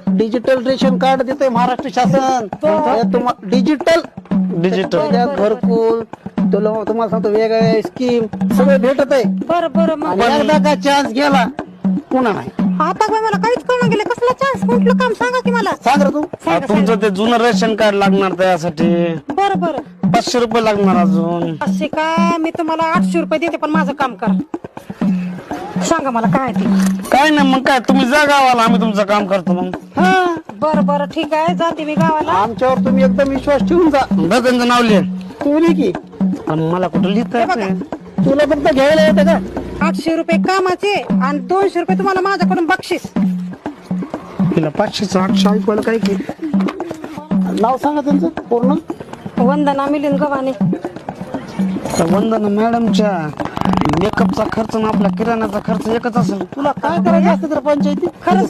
Digital ration card देतोय महाराष्ट्र शासन. Digital घरकुल तुम्हाला सांगतो वेगवेगळ्या स्कीम सगळे भेटत आहे. बरं आणि एकदा का चान्स गेला पुन्हा नाही. आता बाई मला काहीच कळलं गेलं. कसला चान्स कुठलं काम सांगा की मला. सांग रे तू. तुमचं ते जुनं रेशन कार्ड लागणार त्यासाठी बरं 500 रुपये लागणार अजून. असे का मी तुम्हाला 800 रुपये देते पण माझं काम करा. सांगा मला काय ते. काय नाही मग काय तुम्ही जा गावाला आम्ही तुमचं काम करतो मग. बरं ठीक आहे जाते मी गावाला. आमच्यावर तुम्ही एकदम विश्वास ठेवून जा. त्यांचं नाव लिह. तू लिही की. पण मला कुठं लिहिता येतंय? तुला फक्त घ्यायला येतं का? 800 रुपये कामाचे आणि 200 रुपये तुम्हाला माझ्याकडून बक्षीस. तिला 500चं 800 ऐकवायला काय की. नाव सांगा त्यांचं पूर्ण. वंदना मिलिंद गव्हाणे. वंदना मॅडमच्या मेकअपचा खर्च आणि आपला किराण्याचा खर्च एकच असेल. तुला काय करायचं असतं तर पंचायती खरंच